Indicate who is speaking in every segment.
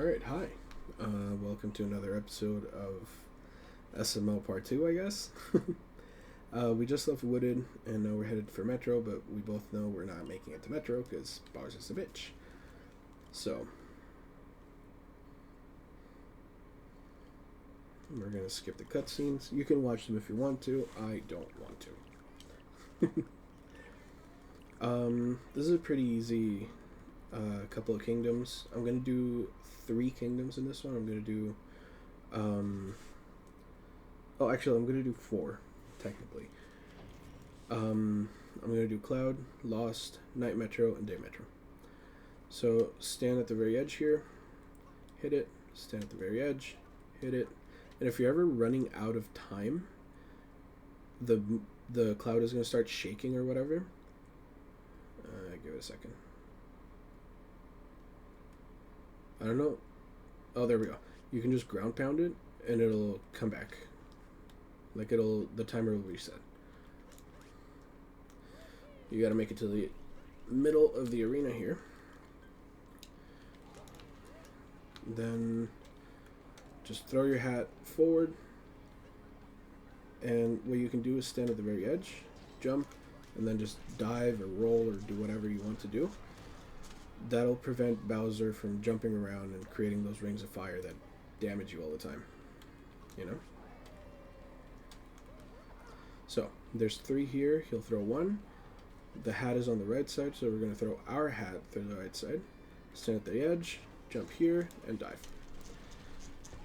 Speaker 1: Alright, hi. Welcome to another episode of SMO Part 2, I guess. We just left Wooded, and now we're headed for Metro, but we both know we're not making it to Metro, because Bowser's just a bitch. So, we're going to skip the cutscenes. You can watch them if you want to. I don't want to. This is a pretty easy couple of kingdoms. I'm going to do 3 kingdoms in this one. I'm going to do... actually, I'm going to do 4, technically. I'm going to do Cloud, Lost, Night Metro, and Day Metro. So, stand at the very edge here, hit it, stand at the very edge, hit it, and if you're ever running out of time, the cloud is going to start shaking or whatever. Give it a second. I don't know. Oh, there we go. You can just ground pound it, and it'll come back. The timer will reset. You gotta make it to the middle of the arena here. Then just throw your hat forward. And what you can do is stand at the very edge, jump, and then just dive or roll or do whatever you want to do. That'll prevent Bowser from jumping around and creating those rings of fire that damage you all the time. You know? So, there's 3 here. He'll throw 1. The hat is on the right side, so we're going to throw our hat through the right side. Stand at the edge, jump here, and dive.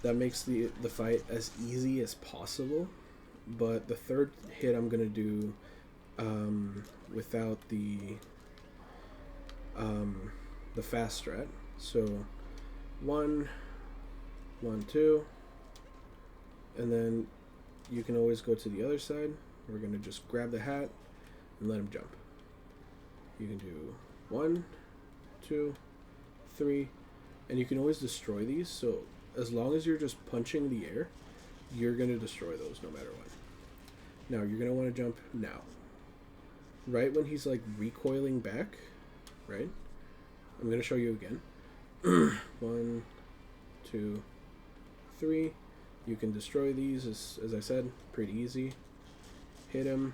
Speaker 1: That makes the fight as easy as possible, but the third hit I'm going to do without the fast strat. So 1, 1, 2, and then you can always go to the other side. We're going to just grab the hat and let him jump. You can do 1, 2, 3, and you can always destroy these. So as long as you're just punching the air, you're going to destroy those no matter what. Now you're going to want to jump now. Right when he's like recoiling back, right? I'm going to show you again. 1, 2, 3. You can destroy these, as I said, pretty easy. Hit him.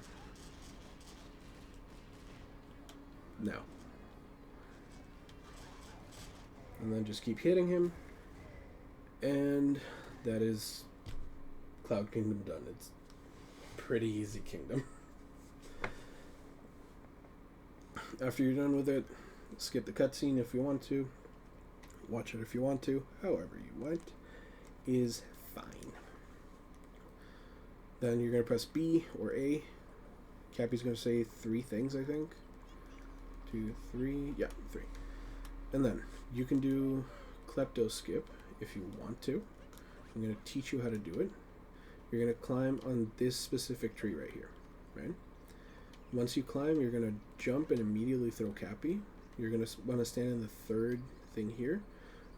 Speaker 1: Now. And then just keep hitting him. And that is Cloud Kingdom done. It's pretty easy kingdom. After you're done with it, skip the cutscene if you want to. Watch it if you want to. However you want is fine. Then you're going to press B or A. Cappy's going to say 3 things, I think. 2, 3. Yeah, 3. And then you can do Klepto skip if you want to. I'm going to teach you how to do it. You're going to climb on this specific tree right here, right? Once you climb, you're going to jump and immediately throw Cappy. You're going to want to stand in the third thing here,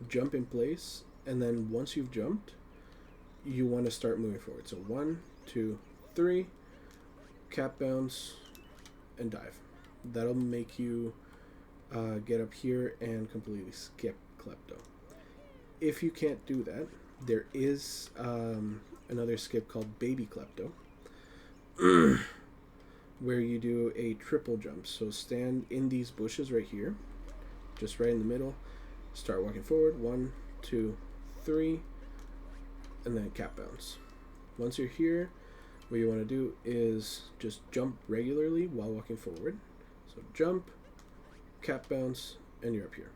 Speaker 1: jump in place, and then once you've jumped, you want to start moving forward. So 1, 2, 3, cap bounce, and dive. That'll make you get up here and completely skip Klepto. If you can't do that, there is another skip called Baby Klepto, where you do a triple jump. So stand in these bushes right here, just right in the middle, start walking forward, 1, 2, 3, and then cap bounce. Once you're here, what you want to do is just jump regularly while walking forward. So jump, cap bounce, and you're up here.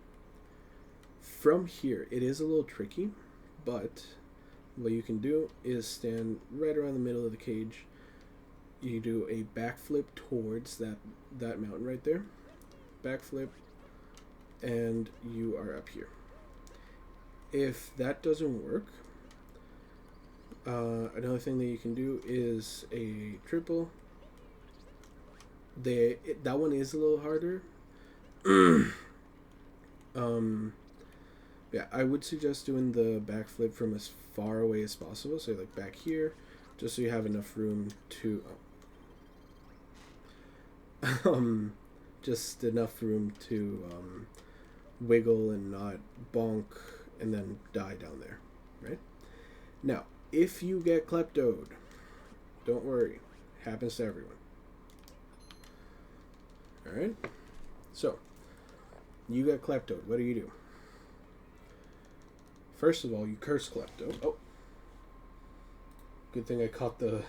Speaker 1: From here, it is a little tricky, but what you can do is stand right around the middle of the cage. You do a backflip towards that mountain right there. Backflip, and you are up here. If that doesn't work, another thing that you can do is a triple. That one is a little harder. Yeah, I would suggest doing the backflip from as far away as possible. So like back here, just so you have enough room to just enough room to wiggle and not bonk and then die down there, right? Now, if you get kleptoed, don't worry. Happens to everyone. Alright? So, you get kleptoed. What do? First of all, you curse klepto. Oh. Good thing I caught the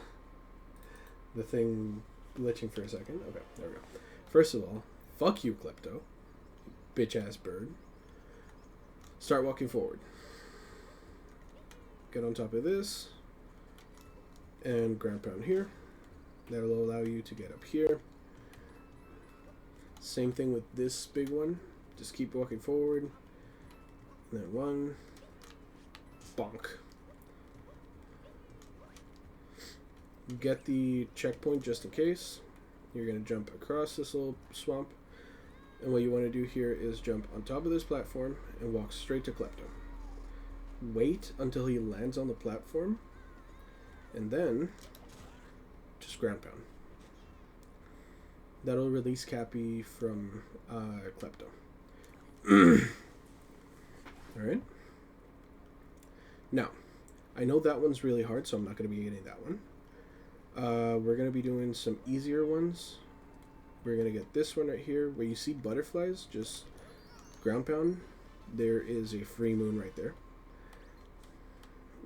Speaker 1: thing glitching for a second. Okay, there we go. First of all, fuck you, klepto. Bitch-ass bird. Start walking forward. Get on top of this. And ground pound here. That'll allow you to get up here. Same thing with this big one. Just keep walking forward. And then one. Bonk. Get the checkpoint just in case. You're going to jump across this little swamp. And what you want to do here is jump on top of this platform and walk straight to Klepto. Wait until he lands on the platform. And then just ground pound. That'll release Cappy from Klepto. Alright. Now, I know that one's really hard, so I'm not going to be getting that one. We're going to be doing some easier ones. We're going to get this one right here, where you see butterflies, just ground pound. There is a free moon right there.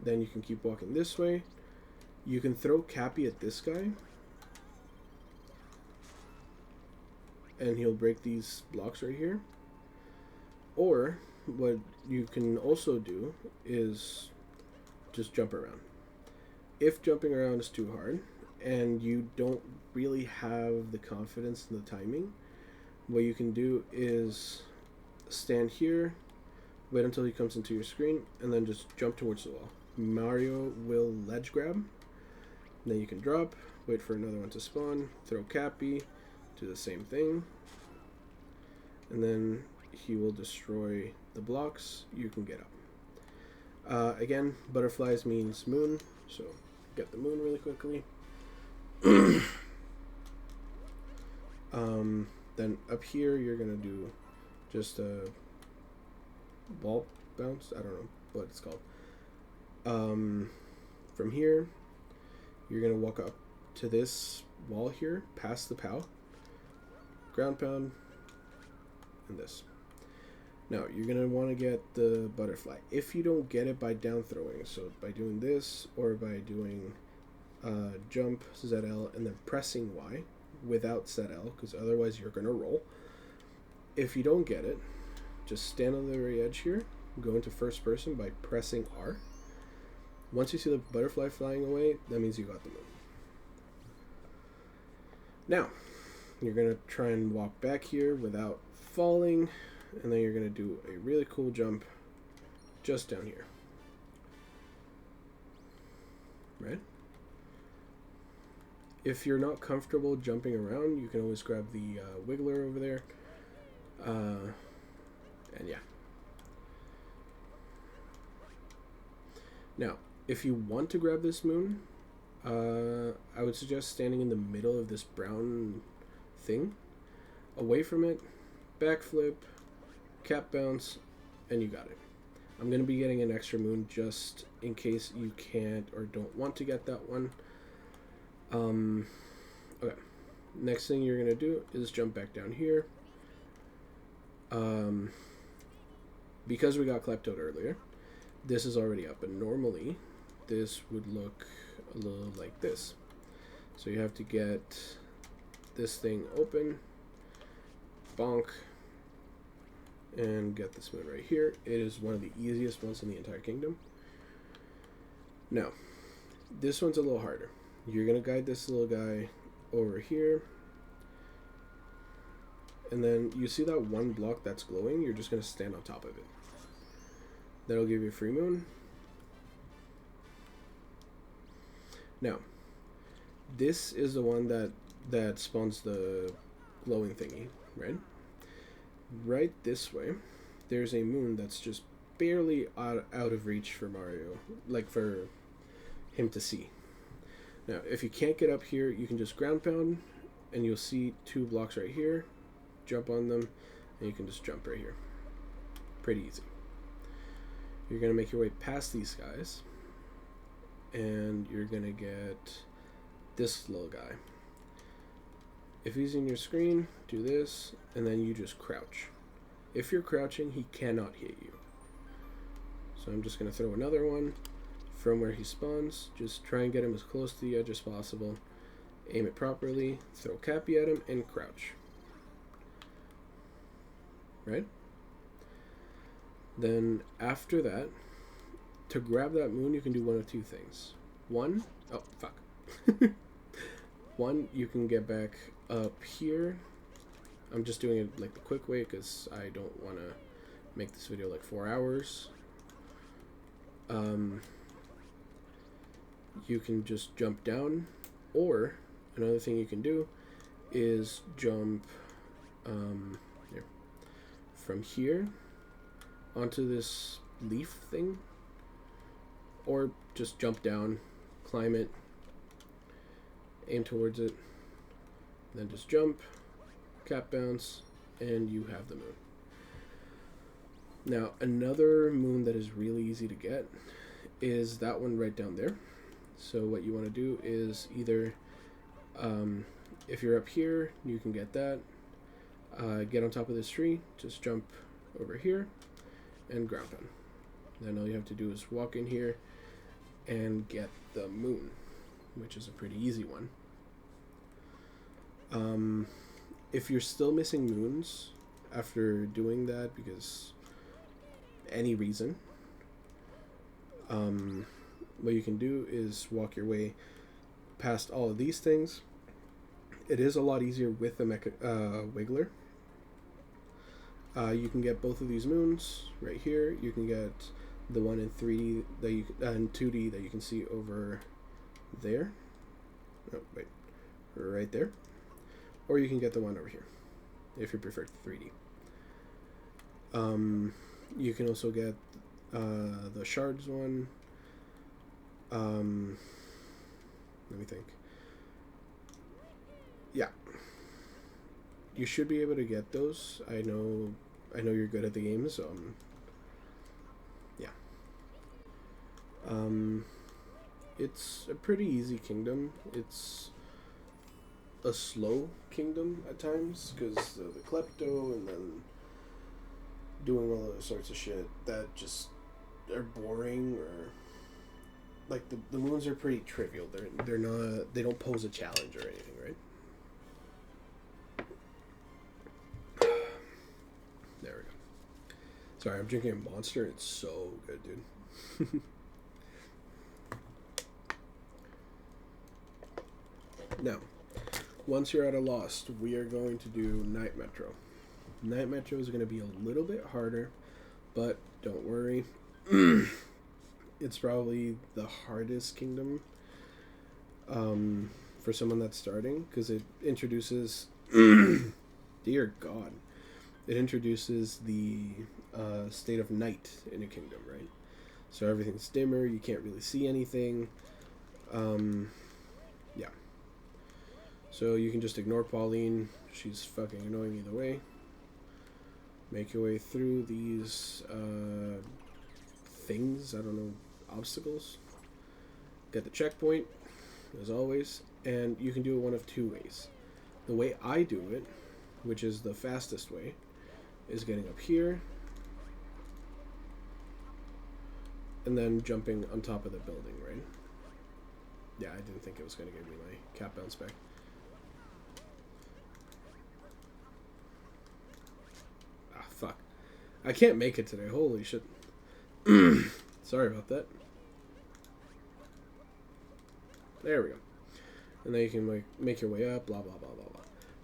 Speaker 1: Then you can keep walking this way. You can throw Cappy at this guy. And he'll break these blocks right here. Or, what you can also do is just jump around. If jumping around is too hard, and you don't really have the confidence in the timing, what you can do is stand here, wait until he comes into your screen, and then just jump towards the wall. Mario will ledge grab. Then you can drop, wait for another one to spawn, throw Cappy, do the same thing, and then he will destroy the blocks. You can get up. Again, butterflies means moon, so get the moon really quickly. Then up here you're gonna do just a wall bounce. I don't know what it's called. From here you're gonna walk up to this wall here, past the POW, ground pound, and this. Now you're gonna want to get the butterfly. If you don't get it by down throwing, so by doing this or by doing jump ZL and then pressing Y without ZL, because otherwise you're gonna roll. If you don't get it, just stand on the very edge here, go into first person by pressing R. Once you see the butterfly flying away, that means you got the moon. Now you're gonna try and walk back here without falling, and then you're gonna do a really cool jump just down here, right? If you're not comfortable jumping around, you can always grab the wiggler over there, and yeah. Now, if you want to grab this moon, I would suggest standing in the middle of this brown thing, away from it, backflip, cap bounce, and you got it. I'm going to be getting an extra moon just in case you can't or don't want to get that one. Okay. Next thing you're going to do is jump back down here. Because we got kleptoed earlier, this is already up, and normally this would look a little like this. So you have to get this thing open, bonk, and get this moon right here. It is one of the easiest ones in the entire kingdom. Now, this one's a little harder. You're going to guide this little guy over here, and then you see that one block that's glowing, you're just going to stand on top of it. That'll give you a free moon. Now, this is the one that spawns the glowing thingy, right? Right this way, there's a moon that's just barely out of reach for Mario, like for him to see. Now, if you can't get up here, you can just ground pound, and you'll see two blocks right here. Jump on them, and you can just jump right here. Pretty easy. You're going to make your way past these guys, and you're going to get this little guy. If he's in your screen, do this, and then you just crouch. If you're crouching, he cannot hit you. So I'm just going to throw another one from where he spawns. Just try and get him as close to the edge as possible. Aim it properly, throw Cappy at him, and crouch. Right? Then after that, to grab that moon, you can do one of two things. One, you can get back up here. I'm just doing it like the quick way because I don't want to make this video like 4 hours. You can just jump down, or another thing you can do is jump from here onto this leaf thing, or just jump down, climb it, aim towards it, then just jump, cap bounce, and you have the moon. Now, another moon that is really easy to get is that one right down there. So what you want to do is either, if you're up here, you can get that. Get on top of this tree, just jump over here, and ground pound. Then all you have to do is walk in here and get the moon, which is a pretty easy one. If you're still missing moons after doing that because any reason, what you can do is walk your way past all of these things. It is a lot easier with the Wiggler. You can get both of these moons right here. You can get the one in 3D that you and 2D that you can see over there. Oh wait, right there. Or you can get the one over here if you prefer 3D. You can also get the shards one. Let me think. Yeah, you should be able to get those. I know you're good at the game, so yeah. It's a pretty easy kingdom. It's a slow kingdom at times because the klepto and then doing all those sorts of shit that just are boring, or like the moons are pretty trivial. They're not, they don't pose a challenge or anything, right? There we go. Sorry, I'm drinking a Monster. It's so good, dude. Now, once you're out of Lost, we are going to do Night Metro. Night Metro is going to be a little bit harder, but don't worry. It's probably the hardest kingdom for someone that's starting, because it introduces dear God, it introduces the state of night in a kingdom, right? So everything's dimmer, you can't really see anything. Yeah. So you can just ignore Pauline. She's fucking annoying either way. Make your way through these things, I don't know, obstacles. Get the checkpoint, as always, and you can do it one of two ways. The way I do it, which is the fastest way, is getting up here and then jumping on top of the building, right? Yeah, I didn't think it was going to give me my cap bounce back. Ah, fuck. I can't make it today. Holy shit. Sorry about that. There we go. And then you can like make your way up, blah, blah, blah, blah, blah.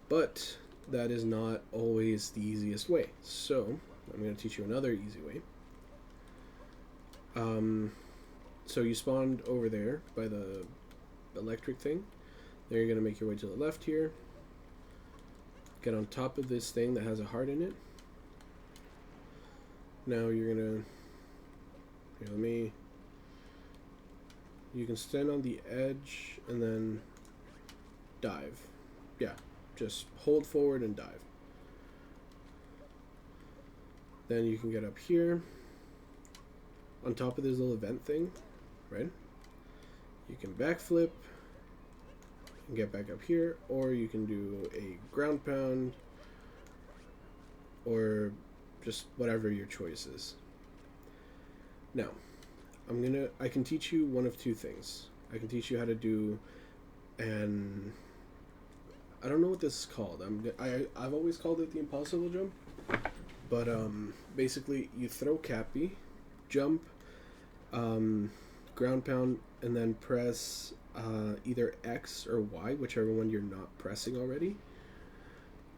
Speaker 1: But that is not always the easiest way. So I'm going to teach you another easy way. So you spawned over there by the electric thing. Then you're going to make your way to the left here. Get on top of this thing that has a heart in it. Now you're going to... Here, you can stand on the edge and then dive. Yeah, just hold forward and dive. Then you can get up here. on top of this little event thing, right? You can backflip and get back up here, or you can do a ground pound, or just whatever your choice is. Now, I can teach you one of two things. I can teach you how to do an, I don't know what this is called. I've always called it the impossible jump, but basically you throw Cappy, jump, ground pound, and then press either X or Y, whichever one you're not pressing already,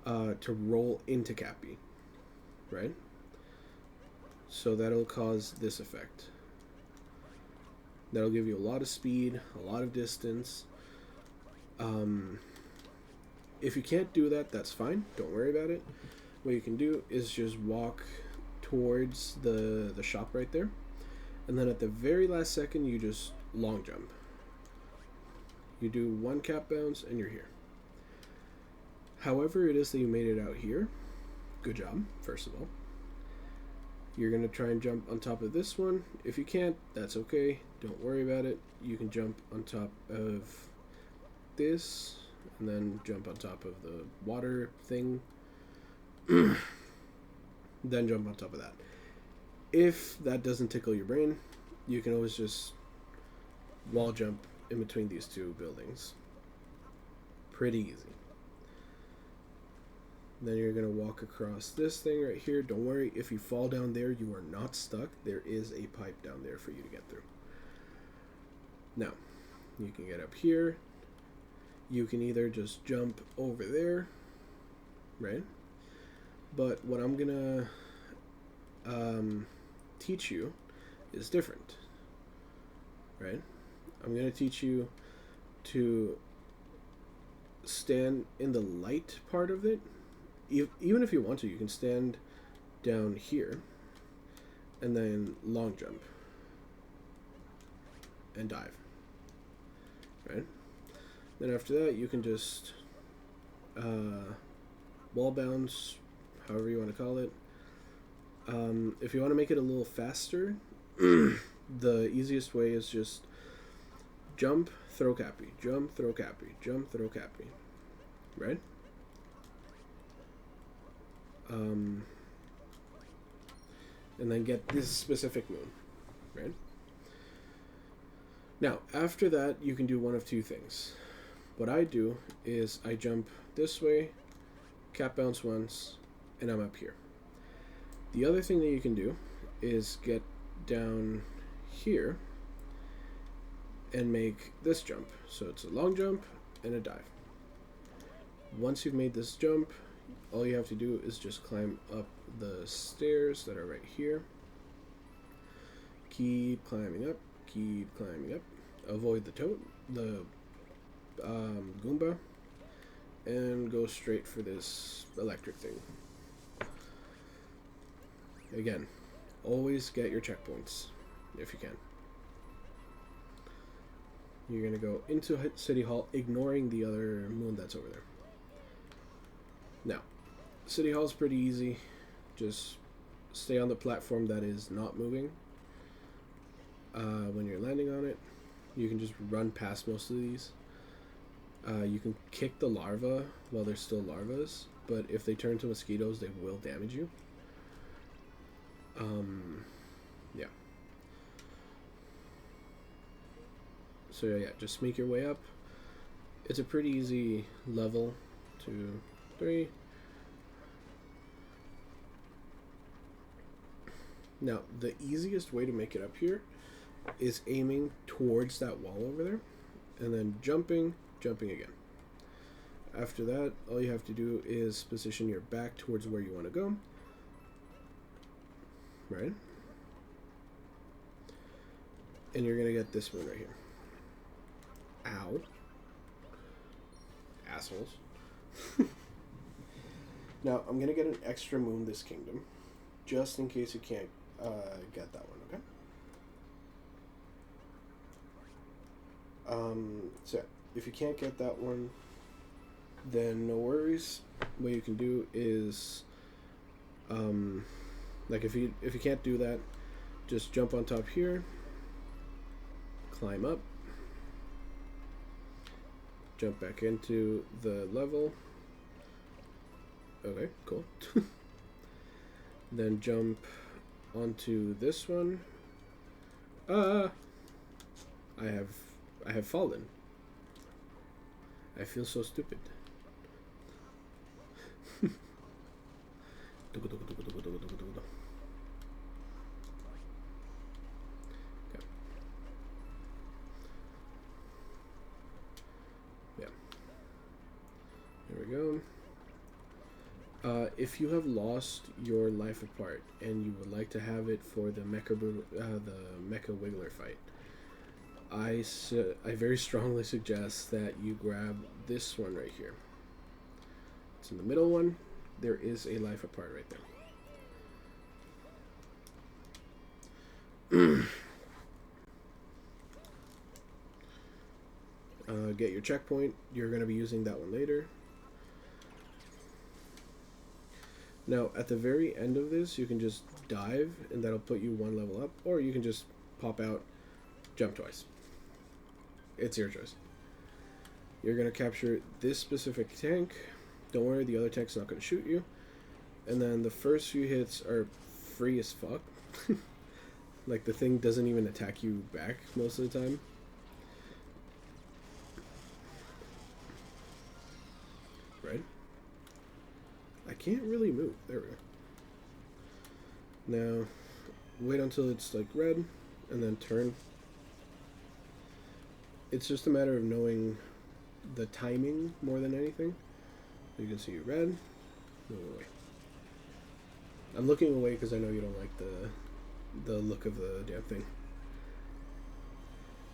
Speaker 1: to roll into Cappy, right? So that'll cause this effect. That'll give you a lot of speed, a lot of distance. If you can't do that, that's fine. Don't worry about it. What you can do is just walk towards the shop right there. And then at the very last second, you just long jump. You do one cap bounce and you're here. However it is that you made it out here, good job, first of all. You're going to try and jump on top of this one. If you can't, that's okay. Don't worry about it. You can jump on top of this, and then jump on top of the water thing. Then jump on top of that. If that doesn't tickle your brain, you can always just wall jump in between these two buildings. Pretty easy. Then you're going to walk across this thing right here. Don't worry, if you fall down there, you are not stuck. There is a pipe down there for you to get through. Now, you can get up here. You can either just jump over there, right? But what I'm going to teach you is different, right? I'm going to teach you to stand in the light part of it. Even if you want to, you can stand down here and then long jump and dive, right? Then after that, you can just wall bounce, however you want to call it. If you want to make it a little faster, the easiest way is just jump, throw Cappy, jump, throw Cappy, jump, throw Cappy, right? And then get this specific moon, right? Now, after that, you can do one of two things. What I do is I jump this way, cap bounce once, and I'm up here. The other thing that you can do is get down here and make this jump. So it's a long jump and a dive. Once you've made this jump, all you have to do is just climb up the stairs that are right here. Keep climbing up, keep climbing up. Avoid the Goomba, and go straight for this electric thing. Again, always get your checkpoints if you can. You're going to go into City Hall, ignoring the other moon that's over there. Now, City Hall's pretty easy. Just stay on the platform that is not moving. When you're landing on it, you can just run past most of these. You can kick the larva while they're still larvas, but if they turn to mosquitoes, they will damage you. Yeah. So yeah, just make your way up. It's a pretty easy level. 2, 3. Now, the easiest way to make it up here is aiming towards that wall over there, and then jumping again. After that, all you have to do is position your back towards where you want to go, right? And you're gonna get this one right here. Ow. Assholes. Now, I'm gonna get an extra moon this kingdom, just in case you can't get that one, okay? So if you can't get that one, then no worries. What you can do is, like if you can't do that, just jump on top here, climb up, jump back into the level. Okay, cool. Then jump onto this one. I have fallen. I feel so stupid. Yeah. There we go. If you have lost your life apart and you would like to have it for the Mecha Wiggler fight, I very strongly suggest that you grab this one right here. It's in the middle one. There is a life apart right there. Get your checkpoint. You're going to be using that one later. Now, at the very end of this, you can just dive, and that'll put you one level up, or you can just pop out, jump twice. It's your choice. You're going to capture this specific tank. Don't worry, the other tank's not going to shoot you. And then the first few hits are free as fuck. Like, the thing doesn't even attack you back most of the time. Right? I can't really move. There we go. Now, wait until it's like red, and then turn. It's just a matter of knowing the timing more than anything. You can see red. Move away. I'm looking away because I know you don't like the look of the damn thing.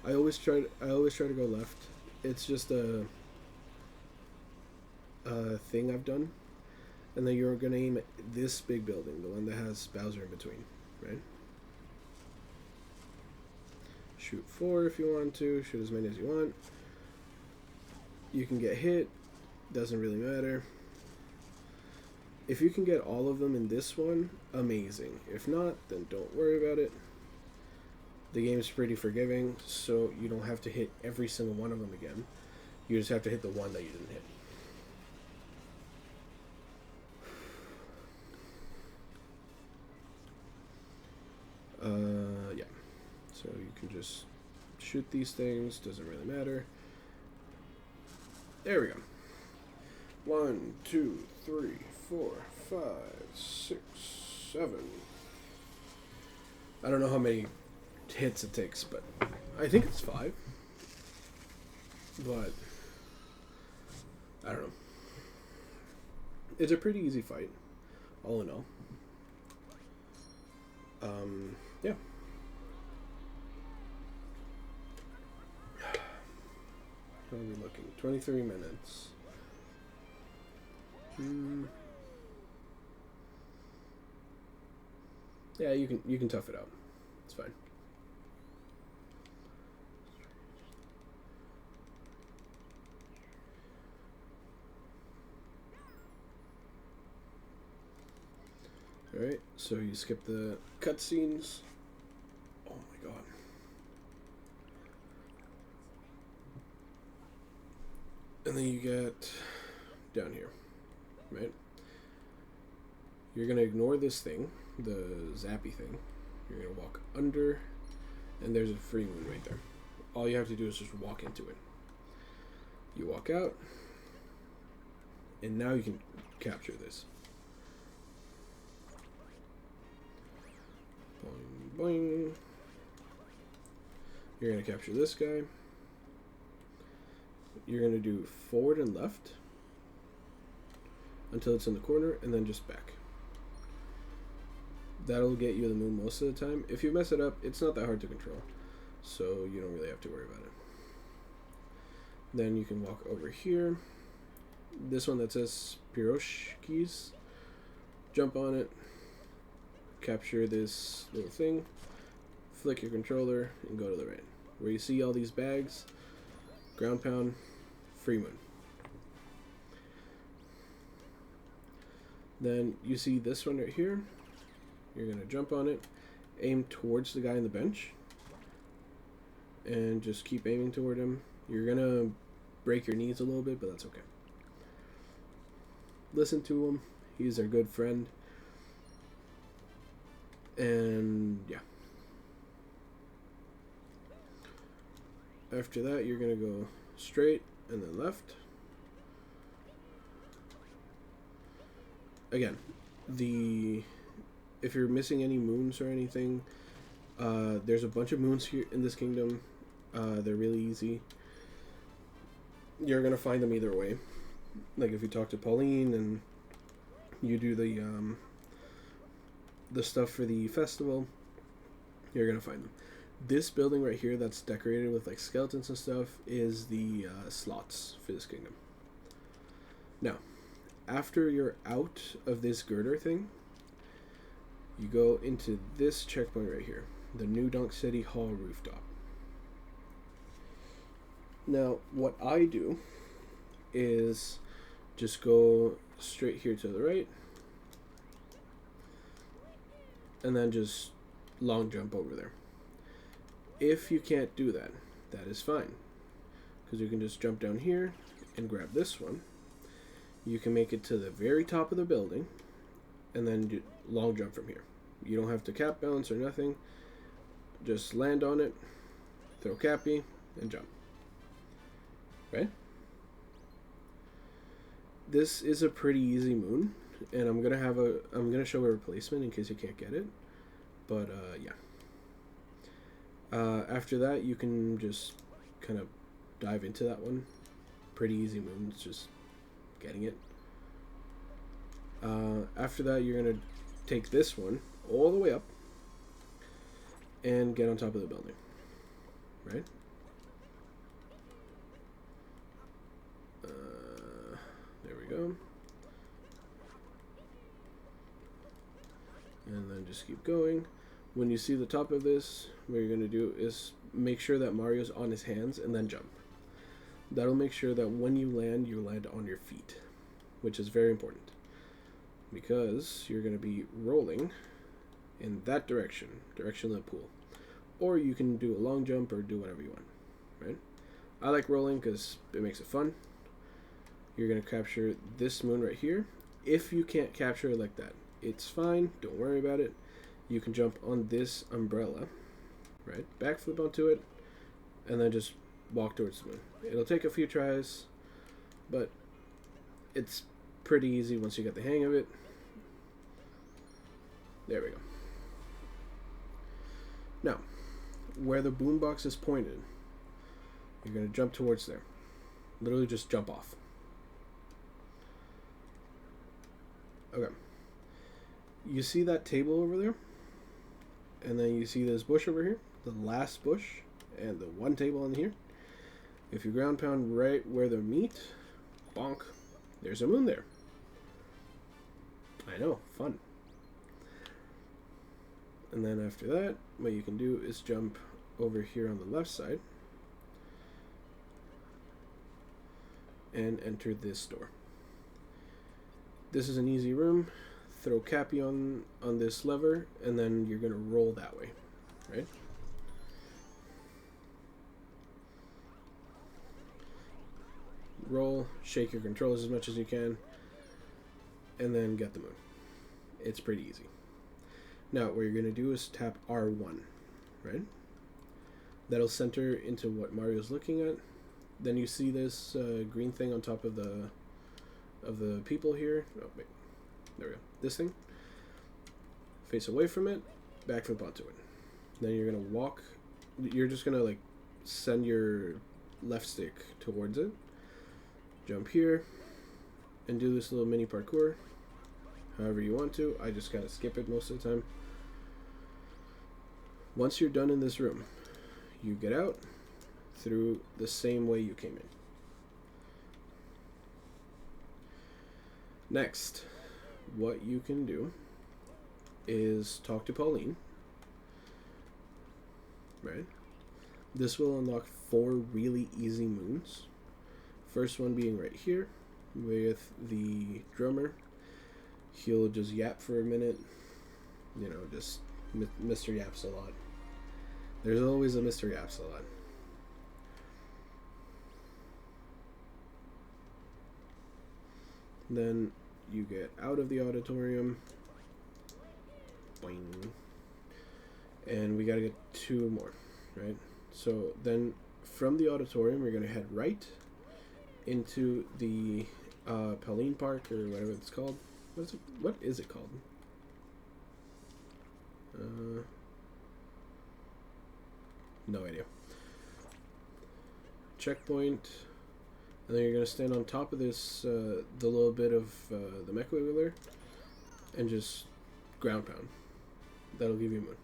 Speaker 1: I always try to go left. It's just a thing I've done. And then you're gonna aim at this big building, the one that has Bowser in between, right? Shoot 4 if you want to. Shoot as many as you want. You can get hit. Doesn't really matter. If you can get all of them in this one, amazing. If not, then don't worry about it. The game's pretty forgiving, so you don't have to hit every single one of them again. You just have to hit the one that you didn't hit. Yeah. So you can just shoot these things, doesn't really matter. There we go. 1, 2, 3, 4, 5, 6, 7. I don't know how many hits it takes, but I think it's 5. But I don't know. It's a pretty easy fight, all in all. Yeah. What are we looking? 23 minutes. Yeah, you can tough it out. It's fine. Alright, so you skip the cutscenes. Oh my god. And then you get down here, right? You're going to ignore this thing, the zappy thing. You're going to walk under, and there's a free moon right there. All you have to do is just walk into it. You walk out, and now you can capture this. Boing, boing. You're going to capture this guy. You're going to do forward and left until it's in the corner, and then just back. That'll get you the moon most of the time. If you mess it up, it's not that hard to control, so you don't really have to worry about it. Then you can walk over here. This one that says Piroshkis. Jump on it. Capture this little thing. Flick your controller and go to the right. Where you see all these bags, ground pound, free moon. Then you see this one right here. You're going to jump on it, aim towards the guy on the bench and just keep aiming toward him. You're gonna break your knees a little bit, but that's okay. Listen to him. He's our good friend. And yeah. After that, you're gonna go straight and then left. Again, if you're missing any moons or anything, there's a bunch of moons here in this kingdom. They're really easy. You're gonna find them either way. Like if you talk to Pauline and you do the stuff for the festival, you're gonna find them. This building right here that's decorated with like skeletons and stuff is the slots for this kingdom. Now, after you're out of this girder thing, you go into this checkpoint right here, the New Donk City Hall rooftop. Now, what I do is just go straight here to the right, and then just long jump over there. If you can't do that, that is fine, because you can just jump down here and grab this one. You can make it to the very top of the building, and then do long jump from here. You don't have to cap bounce or nothing. Just land on it, throw Cappy, and jump. Right? This is a pretty easy moon, and I'm gonna show a replacement in case you can't get it. But yeah. After that, you can just kind of dive into that one. Pretty easy moon. It's just getting it. After that, you're gonna take this one all the way up and get on top of the building. Right? There we go. And then just keep going. When you see the top of this, what you're going to do is make sure that Mario's on his hands and then jump. That'll make sure that when you land on your feet, which is very important, because you're going to be rolling in that direction of the pool. Or you can do a long jump or do whatever you want, right? I like rolling because it makes it fun. You're going to capture this moon right here. If you can't capture it like that, it's fine. Don't worry about it. You can jump on this umbrella, right? Backflip onto it, and then just walk towards the moon. It'll take a few tries, but it's pretty easy once you get the hang of it. There we go. Now, where the boombox is pointed, you're going to jump towards there. Literally just jump off. Okay. You see that table over there? And then you see this bush over here, the last bush, and the one table in here. If you ground pound right where they meet, bonk, there's a moon there. I know, fun. And then after that, what you can do is jump over here on the left side and enter this door. This is an easy room. Throw Cappy on this lever, and then you're going to roll that way, right? Roll, shake your controllers as much as you can, and then get the moon. It's pretty easy. Now, what you're going to do is tap R1, right? That'll center into what Mario's looking at. Then you see this green thing on top of the people here. Oh, wait. There we go. This thing. Face away from it. Backflip onto it. Then you're going to walk. You're just going to like send your left stick towards it. Jump here. And do this little mini parkour. However you want to. I just kind of skip it most of the time. Once you're done in this room, you get out through the same way you came in. Next, what you can do is talk to Pauline, right? This will unlock 4 really easy moons. First one being right here with the drummer. He'll just yap for a minute, you know, just Mr. Yaps a lot. There's always a Mr. Yaps a lot. Then you get out of the auditorium. Boing. And we gotta get 2 more, right? So then from the auditorium, we're gonna head right into the Pauline Park, or whatever it's called. What is it called? No idea. Checkpoint. And then you're going to stand on top of this, the little bit of the mech wiggler, and just ground pound. That'll give you a moon.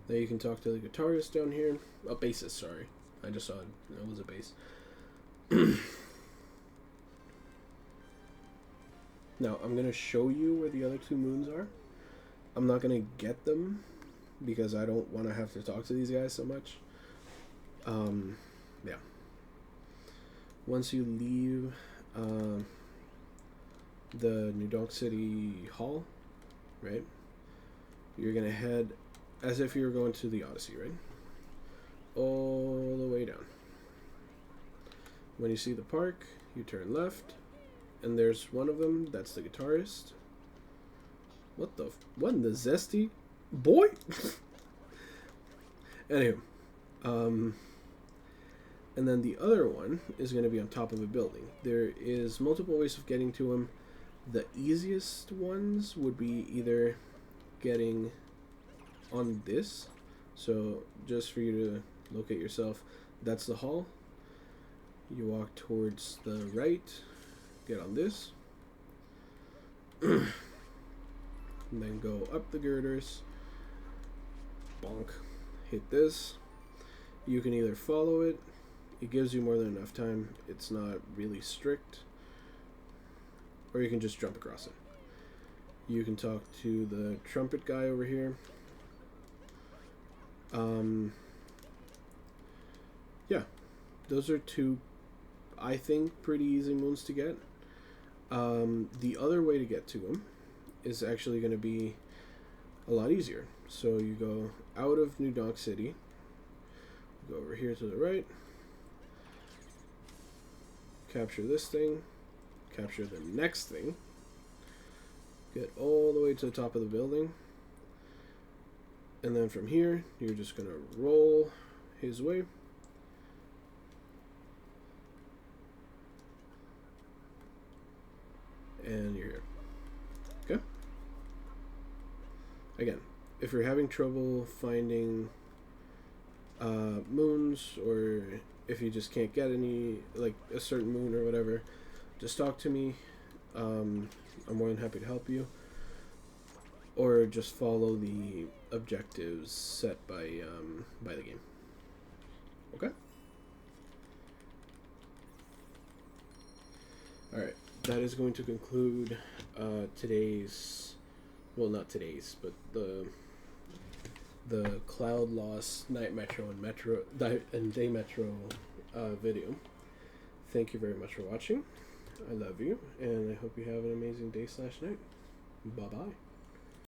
Speaker 1: Then you can talk to the guitarist down here. Oh, bassist, sorry. I just saw it was a bass. Now, I'm going to show you where the other 2 moons are. I'm not going to get them because I don't want to have to talk to these guys so much. Yeah. Once you leave the New Donk City Hall, right, you're going to head as if you were going to the Odyssey, right? All the way down. When you see the park, you turn left, and there's one of them, that's the guitarist. What in the zesty? Boy! Anywho, and then the other one is going to be on top of a building. There is multiple ways of getting to him. The easiest ones would be either getting on this. So just for you to locate yourself, that's the hall. You walk towards the right, get on this, and then go up the girders, bonk, hit this. You can either follow it. It gives you more than enough time. It's not really strict. Or you can just jump across it. You can talk to the trumpet guy over here. Yeah. Those are 2, I think, pretty easy moons to get. The other way to get to them is actually going to be a lot easier. So you go out of New Donk City. Go over here to the right. Capture this thing, capture the next thing, get all the way to the top of the building, and then from here, you're just going to roll his way, and you're here. Okay? Again, if you're having trouble finding moons, or if you just can't get any, like a certain moon or whatever, just talk to me. I'm more than happy to help you. Or just follow the objectives set by the game. Okay? Alright, that is going to conclude today's, well, not today's, but the Cloud Lost Night Metro and Day Metro video. Thank you very much for watching. I love you, and I hope you have an amazing day/night. Bye bye.